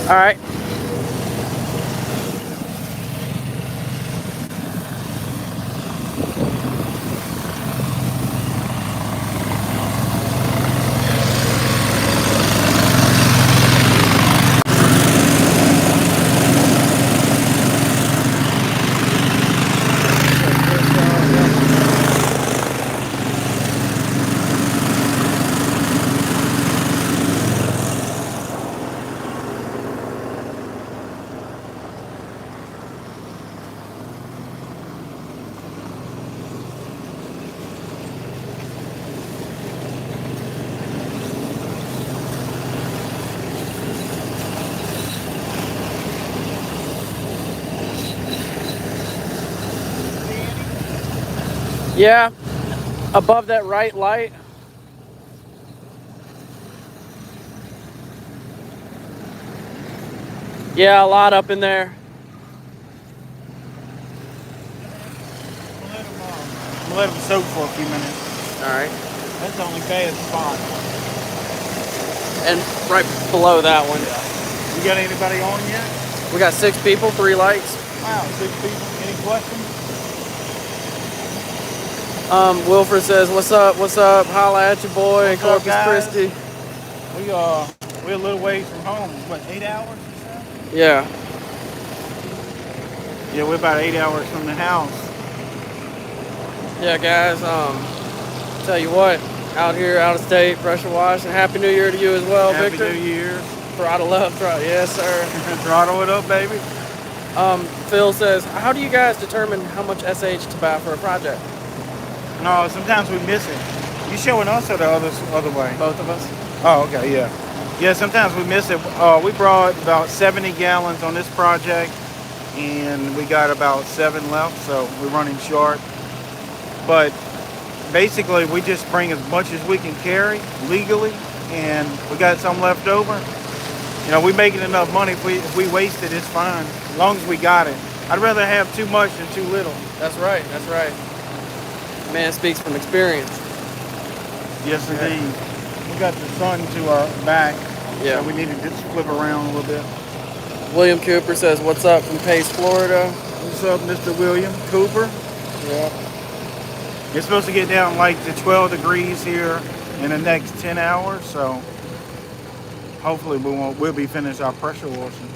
All right. Yeah, above that right light. Yeah, a lot up in there. We'll let them soak for a few minutes. All right. That's the only bad spot. And right below that one. Yeah. You got anybody on yet? We got 6 people, 3 lights. Wow, 6 people. Any questions? Wilfred says, "What's up? What's up? Holla at your boy in What's up, Corpus guys? Christi." We're a little ways from home. What, 8 hours or so? Yeah. Yeah, we're about 8 hours from the house. Yeah, guys. Tell you what, out here, out of state, pressure wash, and Happy New Year to you as well, Happy Victor. New Year. Throttle love, throttle. Yes, sir. Throttle it up, baby. Phil says, "How do you guys determine how much SH to buy for a project?" No, sometimes we miss it. You showing us or the other way? Both of us. Oh, okay, yeah. Yeah, sometimes we miss it. We brought about 70 gallons on this project, and we got about 7 left, so we're running short. But basically, we just bring as much as we can carry legally, and we got some left over. You know, we're making enough money. If we waste it, it's fine, as long as we got it. I'd rather have too much than too little. That's right. That's right. Man speaks from experience. Yes, indeed. We got the sun to our back, Yeah. so we need to just flip around a little bit. William Cooper says, "What's up from Pace, Florida?" What's up, Mr. William Cooper? Yeah. It's supposed to get down like to 12 degrees here in the next 10 hours, so hopefully we'll be finished our pressure washing.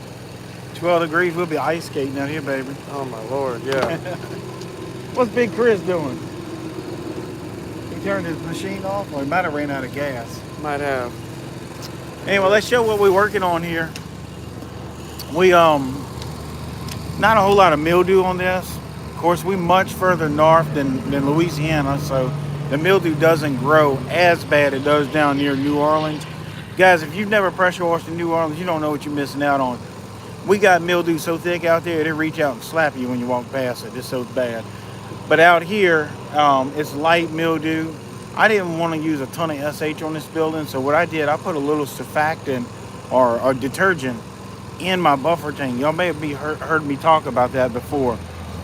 12 degrees, we'll be ice skating out here, baby. Oh my Lord. Yeah. What's Big Chris doing? He turned his machine off, or he might have ran out of gas. Might have. Anyway, let's show what we're working on here. We not a whole lot of mildew on this. Of course, we much further north than Louisiana, so the mildew doesn't grow as bad as it does down near New Orleans. Guys, if you've never pressure washed in New Orleans, you don't know what you're missing out on. We got mildew so thick out there, it'll reach out and slap you when you walk past it. It's so bad. But out here, it's light mildew. I didn't want to use a ton of SH on this building, so what I did, I put a little surfactant or detergent in my buffer tank. Y'all may have heard me talk about that before.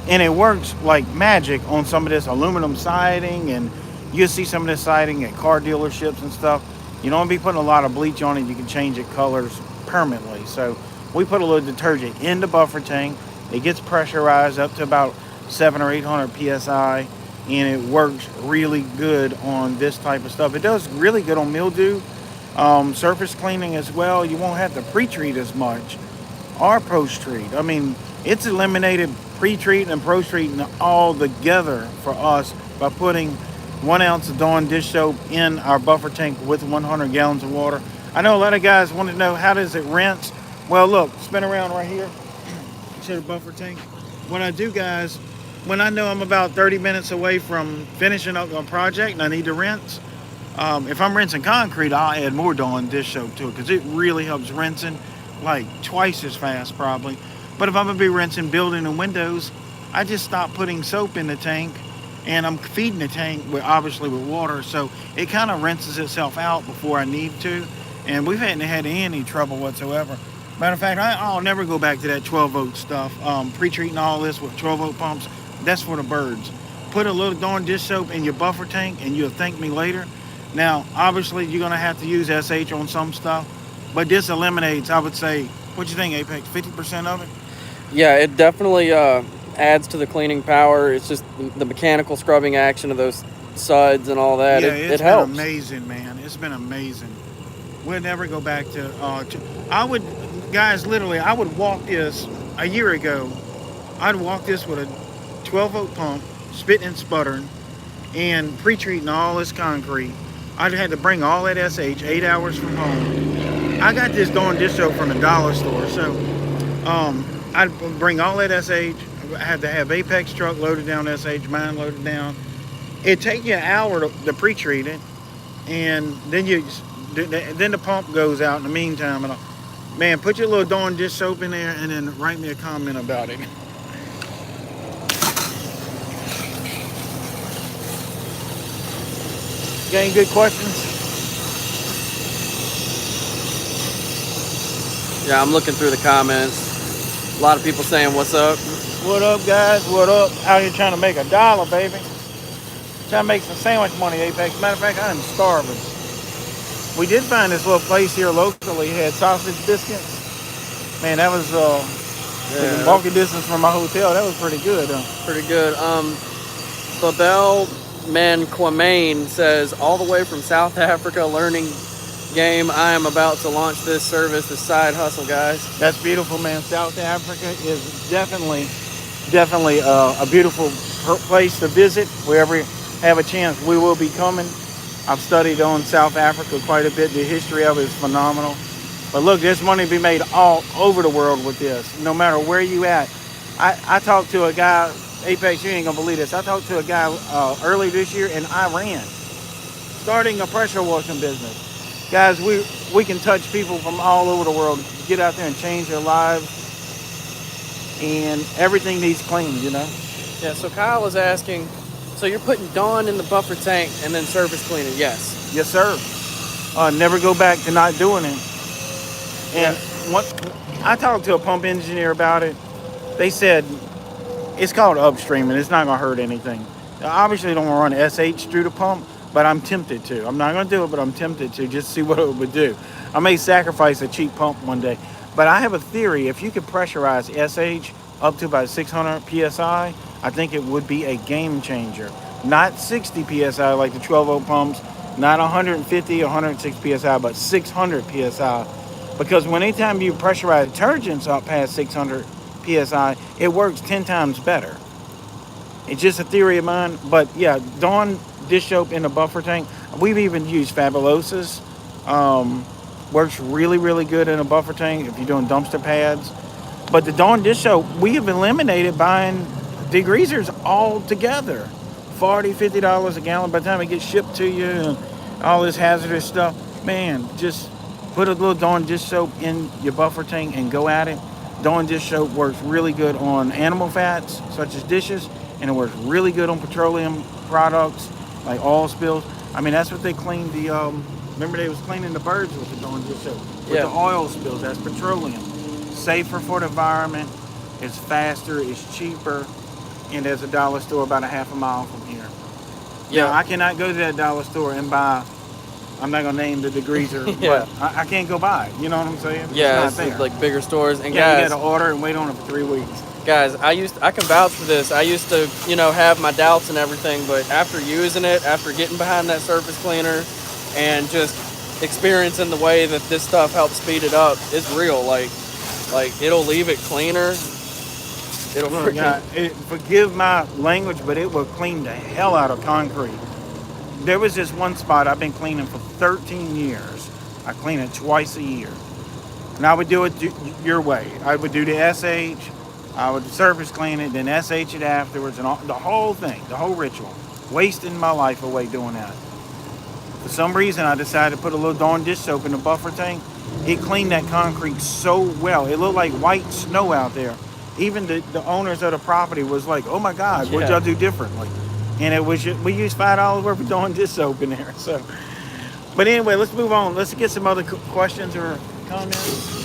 And it works like magic on some of this aluminum siding, and you'll see some of this siding at car dealerships and stuff. You don't want to be putting a lot of bleach on it. You can change it colors permanently. So we put a little detergent in the buffer tank. It gets pressurized up to about 700 or 800 psi, and it works really good on this type of stuff. It does really good on mildew, surface cleaning as well. You won't have to pre-treat as much or post-treat. I mean, it's eliminated pre-treat and post-treating all together for us by putting 1 ounce of Dawn dish soap in our buffer tank with 100 gallons of water. I know a lot of guys want to know, how does it rinse? Well, look, spin around right here. Show the buffer tank. What I do, guys, when I know I'm about 30 minutes away from finishing up a project and I need to rinse, if I'm rinsing concrete, I'll add more Dawn dish soap to it because it really helps rinsing like twice as fast probably. But if I'm going to be rinsing building and windows, I just stop putting soap in the tank, and I'm feeding the tank obviously with water, so it kind of rinses itself out before I need to, and we've hadn't had any trouble whatsoever. Matter of fact, I'll never go back to that 12-volt stuff. Pre-treating all this with 12-volt pumps, that's for the birds. Put a little Dawn dish soap in your buffer tank, and you'll thank me later. Now, obviously, you're going to have to use SH on some stuff, but this eliminates, I would say, What you think, Apex? 50% of it? Yeah, it definitely adds to the cleaning power. It's just the mechanical scrubbing action of those suds and all that. Yeah, It it's been helps. amazing, man. It's been amazing. We'll never go back to. I would, guys, literally, I would walk this a year ago. I'd walk this with a 12-volt pump, spitting and sputtering, and pre-treating all this concrete. I'd had to bring all that SH 8 hours from home. I got this darn dish soap from the dollar store, so I'd bring all that SH. I had to have Apex truck loaded down SH, mine loaded down. It'd take you an hour to pre-treat it, and then the pump goes out in the meantime. And man, put your little darn dish soap in there, and then write me a comment about it. Got any good questions? Yeah, I'm looking through the comments. A lot of people saying, "What's up?" What up, guys? What up? Out here trying to make $1, baby. Trying to make some sandwich money, Apex. Matter of fact, I'm starving. We did find this little place here locally. It had sausage biscuits. Man, that was walking distance from my hotel. That was pretty good. Pretty good. Babel Manquamain says, all the way from South Africa, learning game. I am about to launch this service, this side hustle, guys. That's beautiful, man. South Africa is definitely a beautiful place to visit. Wherever you have a chance, we will be coming. I've studied on South Africa quite a bit. The history of it is phenomenal. But look, there's money to be made all over the world with this, no matter where you at. I talked to a guy, Apex, you ain't gonna believe this. I talked to a guy early this year in Iran, starting a pressure washing business. Guys, we can touch people from all over the world, get out there and change their lives, and everything needs cleaned, you know? Yeah, so Kyle was asking, so you're putting Dawn in the buffer tank and then surface cleaning? Yes. Yes, sir. Never go back to not doing it. And I talked to a pump engineer about it. They said it's called upstreaming. It's not going to hurt anything. Obviously, don't want to run SH through the pump, but I'm tempted to. I'm not going to do it, but I'm tempted to just see what it would do. I may sacrifice a cheap pump one day. But I have a theory. If you could pressurize SH up to about 600 PSI, I think it would be a game changer. Not 60 PSI like the 12-volt pumps, not 150 or 160 PSI, but 600 PSI. Because anytime you pressurize detergents up past 600 PSI, it works 10 times better. It's just a theory of mine. But yeah, Dawn dish soap in the buffer tank. We've even used Fabulosas. Works really, really good in a buffer tank if you're doing dumpster pads. But the Dawn dish soap, we have eliminated buying degreasers altogether. $40, $50 a gallon. By the time it gets shipped to you and all this hazardous stuff, man, just put a little Dawn dish soap in your buffer tank and go at it. Dawn dish soap works really good on animal fats, such as dishes, and it works really good on petroleum products, like oil spills. I mean, that's what they cleaned the, remember they was cleaning the birds with the Dawn dish soap. With the oil spills, that's petroleum. Safer for the environment, it's faster, it's cheaper, and there's a dollar store about a half a mile from here. Yeah. Now, I cannot go to that dollar store and buy, I'm not going to name the degreaser, but I can't go buy it. You know what I'm saying? Yeah, it's like bigger stores. And yeah, guys, you got to order and wait on it for 3 weeks. Guys, I can vouch for this. I used to, have my doubts and everything, but after using it, after getting behind that surface cleaner and just experiencing the way that this stuff helps speed it up, it's real. Like it'll leave it cleaner. It'll forgive my language, but it will clean the hell out of concrete. There was this one spot I've been cleaning for 13 years. I clean it twice a year. And I would do it your way. I would do the SH, I would surface clean it, then SH it afterwards, and the whole thing, the whole ritual. Wasting my life away doing that. For some reason, I decided to put a little Dawn dish soap in the buffer tank. It cleaned that concrete so well. It looked like white snow out there. Even the owners of the property was like, oh my God, what'd y'all do differently? And it was we used $5 worth of Dawn dish soap in there. So, but anyway, let's move on. Let's get some other questions or comments.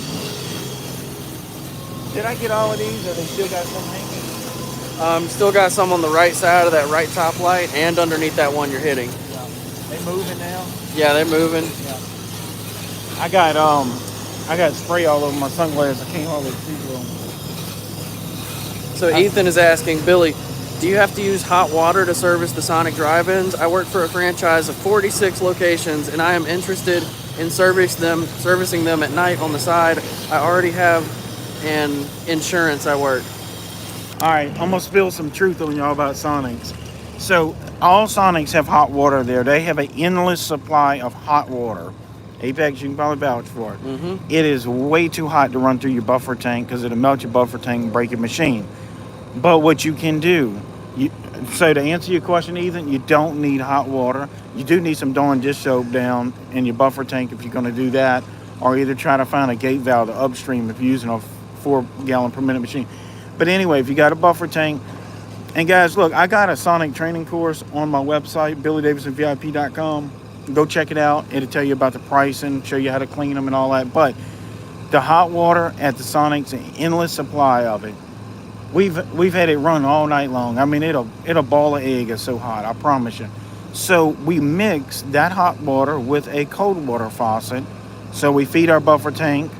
Did I get all of these, or they still got some hanging? Still got some on the right side of that right top light and underneath that one you're hitting. Yeah. They moving now? Yeah, they're moving. Yeah. I got I got spray all over my sunglasses. I can't hardly see well. So Ethan is asking, Billy, do you have to use hot water to service the Sonic drive-ins? I work for a franchise of 46 locations, and I am interested in servicing them at night on the side. I already have an insurance I work. All right, I'm gonna spill some truth on y'all about Sonics. So all Sonics have hot water there. They have an endless supply of hot water. Apex, you can probably vouch for it. Mm-hmm. It is way too hot to run through your buffer tank because it'll melt your buffer tank and break your machine. But what you can do, so to answer your question, Ethan, you don't need hot water. You do need some Dawn dish soap down in your buffer tank if you're going to do that, or either try to find a gate valve to upstream if you're using a 4-gallon per minute machine. But anyway, if you got a buffer tank, and guys, look, I got a Sonic training course on my website, BillyDavidsonVIP.com. Go check it out. It'll tell you about the pricing, show you how to clean them and all that. But the hot water at the Sonic's, an endless supply of it. We've had it run all night long. I mean, it'll ball an egg. It's so hot, I promise you. So we mix that hot water with a cold water faucet. So we feed our buffer tank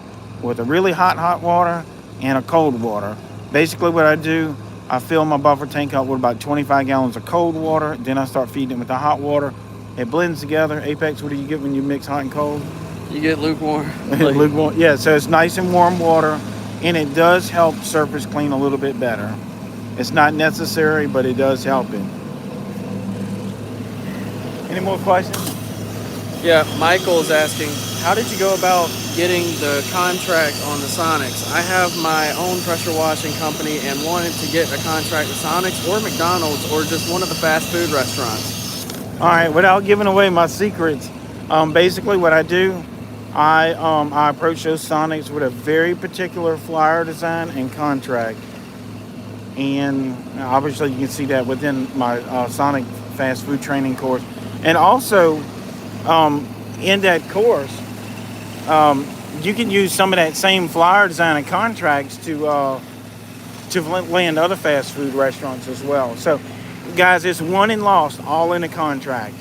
with a really hot water and a cold water. Basically what I do, I fill my buffer tank up with about 25 gallons of cold water. Then I start feeding it with the hot water. It blends together. Apex, what do you get when you mix hot and cold? You get lukewarm. Lukewarm. Yeah, so it's nice and warm water, and it does help surface clean a little bit better. It's not necessary, but it does help it. Any more questions? Yeah, Michael is asking, how did you go about getting the contract on the Sonics? I have my own pressure washing company and wanted to get a contract with Sonics or McDonald's or just one of the fast food restaurants. All right, without giving away my secrets, basically what I do, I approach those Sonics with a very particular flyer design and contract. And obviously you can see that within my Sonic fast food training course. And also, in that course, you can use some of that same flyer design and contracts to land other fast food restaurants as well. So, guys, it's won and lost all in the contract.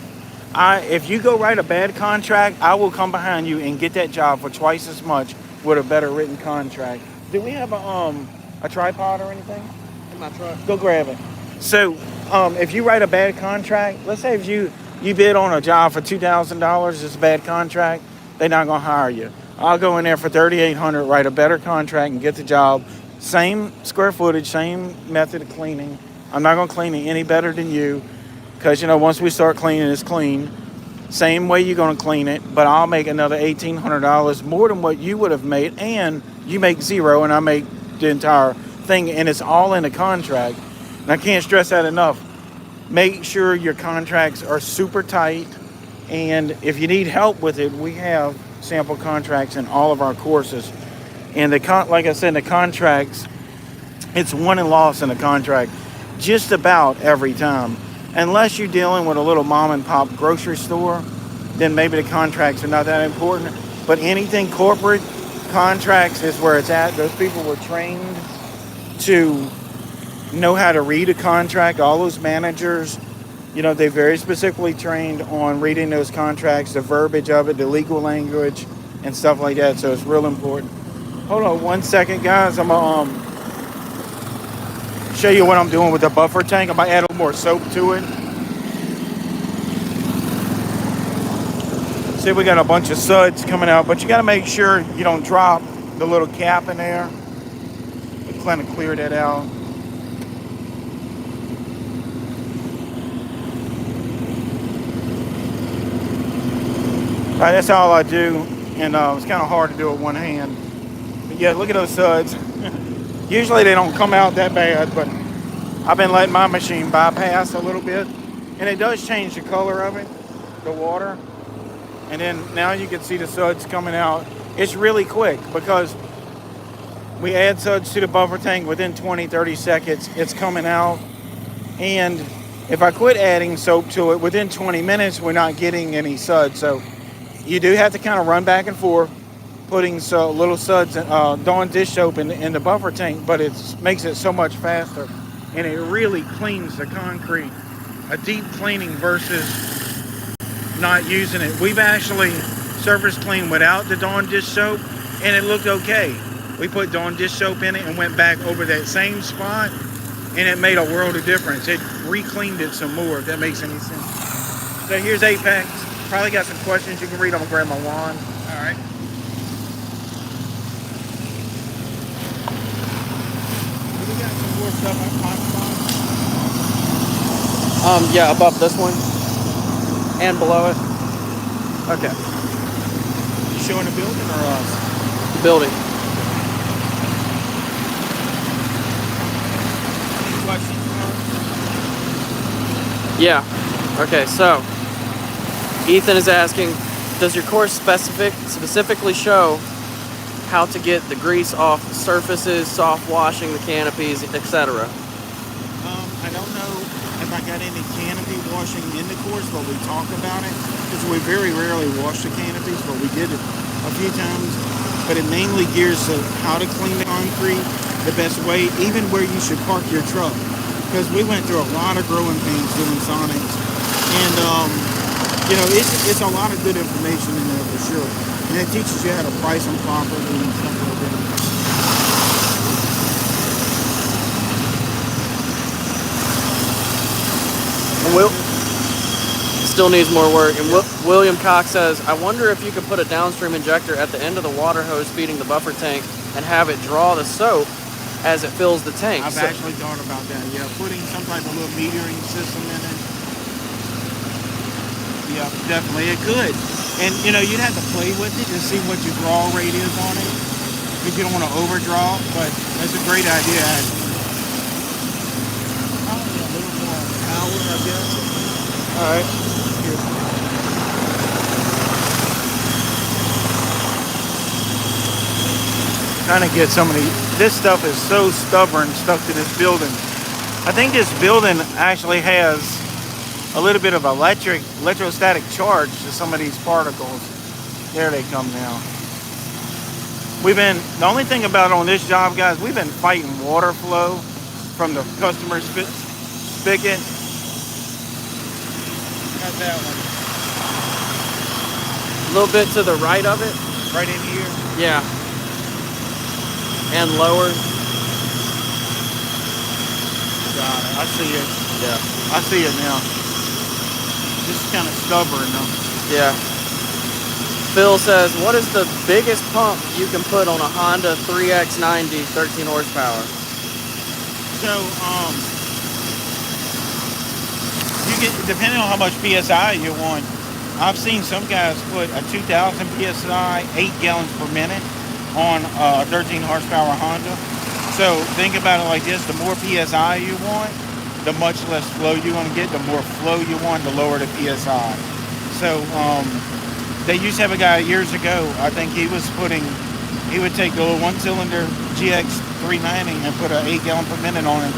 If you go write a bad contract, I will come behind you and get that job for twice as much with a better written contract. Do we have a tripod or anything? In my truck. Go grab it. So, if you write a bad contract, let's say if you bid on a job for $2,000, it's a bad contract, they're not going to hire you. I'll go in there for $3,800, write a better contract, and get the job. Same square footage, same method of cleaning. I'm not going to clean it any better than you because, once we start cleaning, it's clean. Same way you're going to clean it, but I'll make another $1,800 more than what you would have made, and you make zero, and I make the entire thing, and it's all in the contract. And I can't stress that enough. Make sure your contracts are super tight, and if you need help with it, we have sample contracts in all of our courses. And like I said, the contracts, it's won and lost in the contract just about every time. Unless you're dealing with a little mom and pop grocery store, then maybe the contracts are not that important. But anything corporate, contracts is where it's at. Those people were trained to know how to read a contract. All those managers, they're very specifically trained on reading those contracts, the verbiage of it, the legal language, and stuff like that. So it's real important. Hold on 1 second, guys. I'm going to show you what I'm doing with the buffer tank. I might add a little more soap to it. See, we got a bunch of suds coming out, but you got to make sure you don't drop the little cap in there. We kind of clear that out. All right, that's all I do, and it's kind of hard to do with one hand. But yeah, look at those suds. Usually they don't come out that bad, but I've been letting my machine bypass a little bit, and it does change the color of it, the water. And then now you can see the suds coming out. It's really quick because we add suds to the buffer tank within 20-30 seconds. It's coming out, and if I quit adding soap to it, within 20 minutes we're not getting any suds. So you do have to kind of run back and forth, putting little suds, Dawn dish soap in the buffer tank, but it makes it so much faster, and it really cleans the concrete. A deep cleaning versus not using it. We've actually surface cleaned without the Dawn dish soap, and it looked okay. We put Dawn dish soap in it and went back over that same spot, and it made a world of difference. It re-cleaned it some more, if that makes any sense. So here's Apex. Probably got some questions you can read. I'm gonna grab my wand. All right. We got some more stuff I'm talking about. Yeah, above this one and below it. Okay, You showing the building or us? the building. Any questions? Yeah. Okay, so Ethan is asking, does your course specifically show how to get the grease off surfaces, soft washing the canopies, etc.? I don't know if I got any canopy washing in the course, but we talk about it because we very rarely wash the canopies, but we did it a few times. But it mainly gears to how to clean the concrete the best way, even where you should park your truck. Because we went through a lot of growing pains doing sonics, and you know, it's a lot of good information in there for sure, and it teaches you how to price them properly and stuff like that. Will still needs more work. And William Cox says, I wonder if you could put a downstream injector at the end of the water hose feeding the buffer tank and have it draw the soap as it fills the tank. I've actually thought about that. Yeah, putting some type of little metering system in it. Yeah, definitely it could. And you know, you'd have to play with it and see what your draw rate is on it, because you don't want to overdraw. But that's a great idea, actually. Probably a little more power, I guess. All right. Trying to get some of this stuff is so stubborn stuck to this building. I think this building actually has a little bit of electrostatic charge to some of these particles. There they come now. The only thing about on this job, guys, we've been fighting water flow from the customer's spigot. Got that one. A little bit to the right of it. Right in here. Yeah. And lower. Got it. I see it. Yeah. I see it now. This is kind of stubborn though. Yeah. Phil says, what is the biggest pump you can put on a Honda 3X90 13 horsepower? So, you get, depending on how much PSI you want, I've seen some guys put a 2000 PSI, 8 gallons per minute on a 13 horsepower Honda. So think about it like this: the more PSI you want, the much less flow you want to get. The more flow you want, the lower the PSI. So they used to have a guy years ago, I think he would take the little one-cylinder GX 390 and put an 8 gallon per minute on it.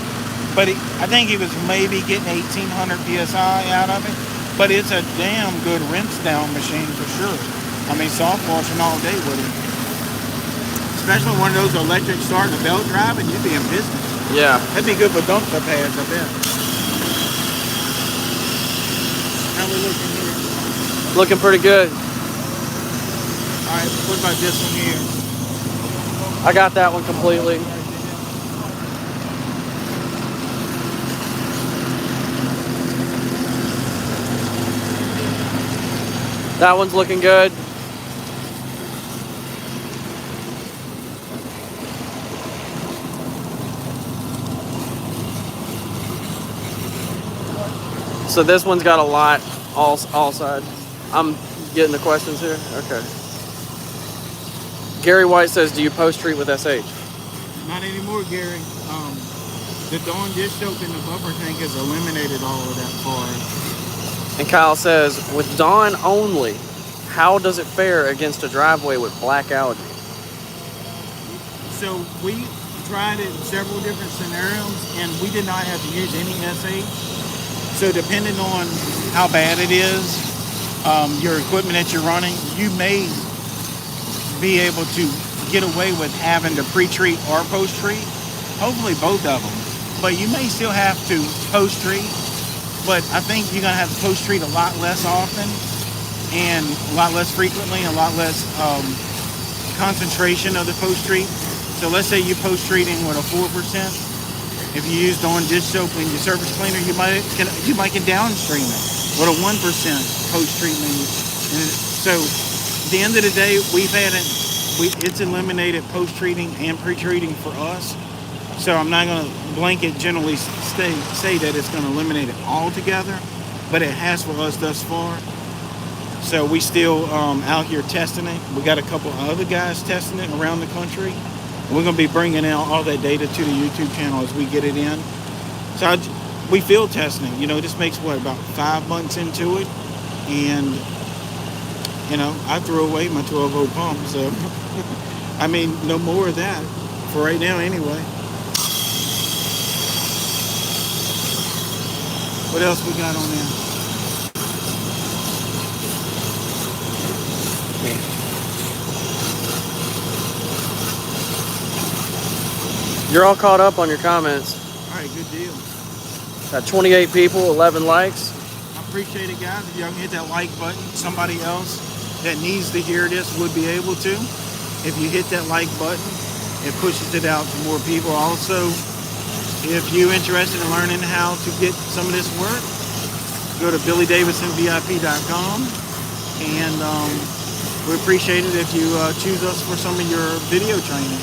But I think he was maybe getting 1800 PSI out of it. But it's a damn good rinse down machine for sure. I mean, soft washing all day with it. Especially one of those electric starting a belt drive, and you'd be in business. Yeah. That'd be good for dumpster pads, I bet. How we looking here? Looking pretty good. All right, what about this one here? I got that one completely. That one's looking good. So this one's got a lot, all sides. I'm getting the questions here. Okay. Gary White says, do you post-treat with SH? Not anymore, Gary. The Dawn dish soap in the buffer tank has eliminated all of that part. And Kyle says, with Dawn only, how does it fare against a driveway with black algae? So we tried it in several different scenarios, and we did not have to use any SH. So depending on how bad it is, your equipment that you're running, you may be able to get away with having to pre-treat or post-treat. Hopefully both of them. But you may still have to post-treat. But I think you're going to have to post-treat a lot less often and a lot less frequently, a lot less concentration of the post-treat. So let's say you're post-treating with a 4%. If you used on dish soap in your surface cleaner, you might can downstream it with a 1% post-treatment. And so at the end of the day, it's eliminated post-treating and pre-treating for us. So I'm not going to blanket generally say that it's going to eliminate it altogether, but it has for us thus far. So we still out here testing it. We got a couple of other guys testing it around the country. We're going to be bringing out all that data to the YouTube channel as we get it in. So we field testing. This makes about 5 months into it. And, I threw away my 12-volt pump. So, I mean, no more of that for right now anyway. What else we got on there? You're all caught up on your comments. All right, good deal. Got 28 people, 11 likes. I appreciate it, guys. If y'all can hit that like button, somebody else that needs to hear this would be able to. If you hit that like button, it pushes it out to more people. Also, if you're interested in learning how to get some of this work, go to BillyDavidsonVIP.com, and we appreciate it if you choose us for some of your video training.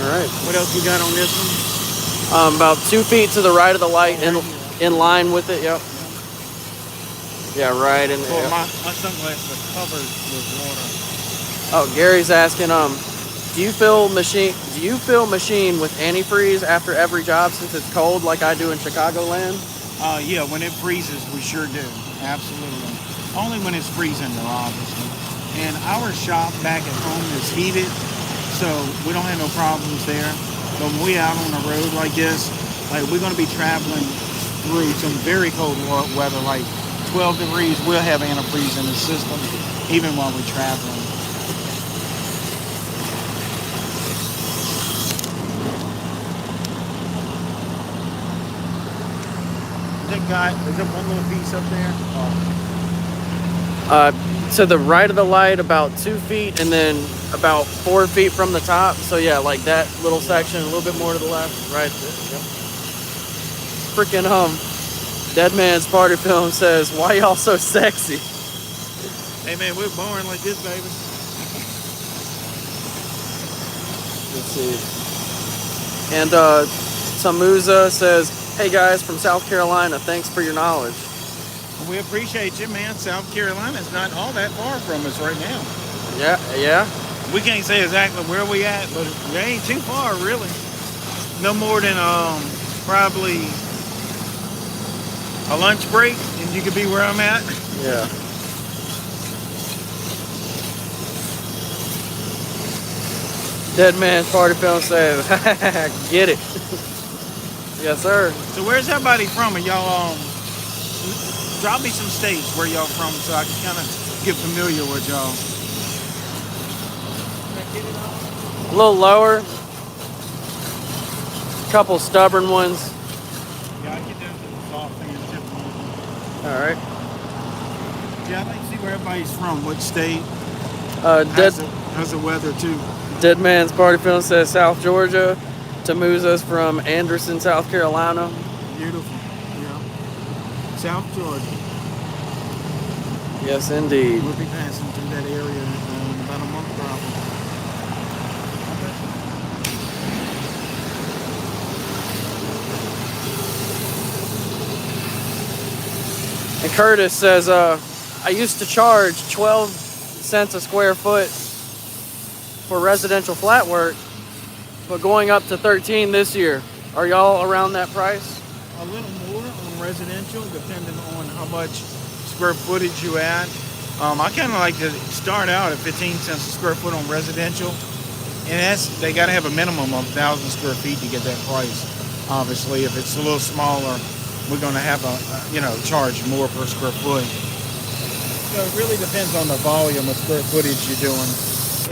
All right. What else we got on this one? About 2 feet to the right of the light, in line with it. Yep. Yeah, right in there. Well, my sunglasses are covered with water. Oh, Gary's asking, do you fill machine with antifreeze after every job since it's cold like I do in Chicagoland? Yeah, when it freezes, we sure do. Absolutely. Only when it's freezing, though, obviously. And our shop back at home is heated, so we don't have no problems there. But when we out on the road like this, like we're going to be traveling through some very cold weather, like 12 degrees, we'll have antifreeze in the system, even while we're traveling. Is that one little piece up there? Oh. To the right of the light, about 2 feet, and then about 4 feet from the top. So yeah, like that little section, a little bit more to the left, right there. Yep. Freaking Dead Man's Party Film says, "Why y'all so sexy?" Hey man, we're born like this, baby. Let's see. And Samuza says, "Hey guys from South Carolina, thanks for your knowledge." We appreciate you, man. South Carolina's not all that far from us right now. Yeah. We can't say exactly where we at, but it ain't too far, really. No more than probably a lunch break, and you could be where I'm at. Yeah. Dead Man's Party Film says, "Get it." Yes, sir. So where's everybody from? Are y'all drop me some states where y'all from so I can kind of get familiar with y'all. A little lower. Couple stubborn ones. Yeah, I get down to the soft thing and tip them. All right. Yeah, I'd like to see where everybody's from. What state? How's the weather too? Dead Man's Party Film says South Georgia. Tamuza's from Anderson, South Carolina. Beautiful. Yeah. South Georgia. Yes, indeed. We'll be passing through that area in about a month probably. And Curtis says, I used to charge 12 cents a square foot for residential flat work, but going up to 13 this year. Are y'all around that price? A little more on residential, depending on how much square footage you add. I kind of like to start out at 15 cents a square foot on residential, and they got to have a minimum of 1,000 square feet to get that price. Obviously, if it's a little smaller, we're going to have charge more per square foot. So it really depends on the volume of square footage you're doing.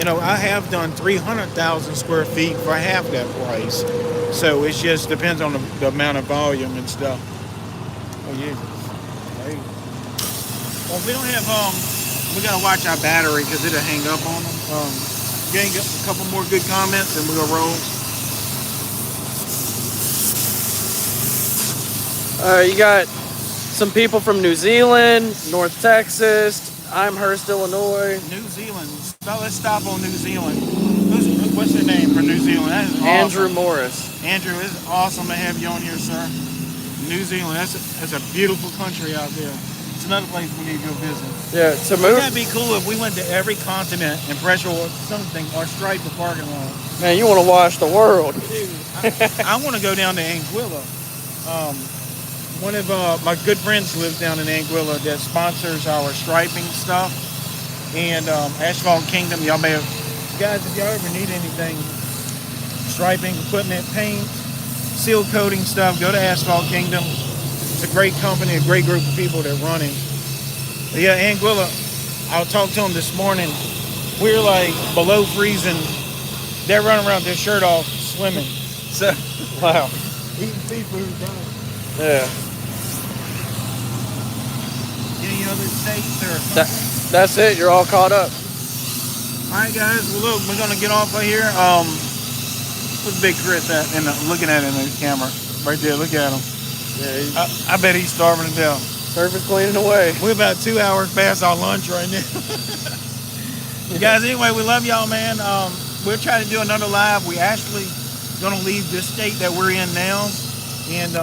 I have done 300,000 square feet for half that price. So it just depends on the amount of volume and stuff. Oh, yeah. Well, we don't have We gotta watch our battery because it'll hang up on them. Getting a couple more good comments and we're gonna roll. You got some people from New Zealand, North Texas, Amherst, Illinois. New Zealand. Let's stop on New Zealand. What's their name for New Zealand? That is awesome. Andrew Morris. Andrew, it's awesome to have you on here, sir. New Zealand, that's a beautiful country out there. It's another place we need to go visit. Yeah, to move. Wouldn't that be cool if we went to every continent and pressure or something or stripe the parking lot? Man, you want to watch the world. Dude, I want to go down to Anguilla. One of my good friends lives down in Anguilla that sponsors our striping stuff. And Asphalt Kingdom, y'all may have, guys, if y'all ever need anything, striping equipment, paint, seal coating stuff, go to Asphalt Kingdom. It's a great company, a great group of people that run it. But yeah, Anguilla, I talked to them this morning. We're like below freezing. They're running around with their shirt off, swimming. So, Wow. eating seafood, right? Yeah. Any other states or something? That's it. You're all caught up. All right, guys. Well, look, we're gonna get off of here. What's Big Chris at? And looking at him in the camera, right there. Look at him. Yeah. I bet he's starving to death. Surface cleaning away. We're about 2 hours past our lunch right now. Guys, anyway, we love y'all, man. We're trying to do another live. We actually gonna leave this state that we're in now and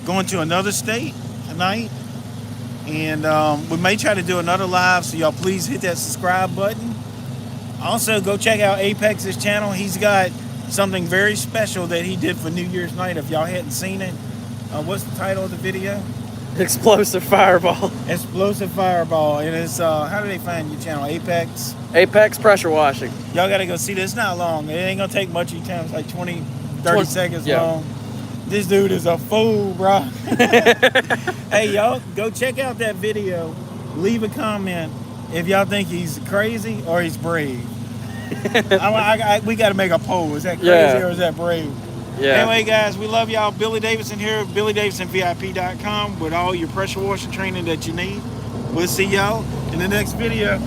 going to another state tonight. And we may try to do another live, so y'all please hit that subscribe button. Also, go check out Apex's channel. He's got something very special that he did for New Year's night. If y'all hadn't seen it, what's the title of the video? Explosive Fireball. Explosive Fireball. It is, how do they find your channel? Apex? Apex pressure washing. Y'all got to go see this. It's not long. It ain't going to take much of your time. It's like 20, 30 seconds long. This dude is a fool, bro. Hey, y'all, go check out that video. Leave a comment if y'all think he's crazy or he's brave. We got to make a poll. Is that crazy or is that brave? Yeah. Anyway, guys, we love y'all. Billy Davidson here, BillyDavidsonVIP.com with all your pressure washing training that you need. We'll see y'all in the next video.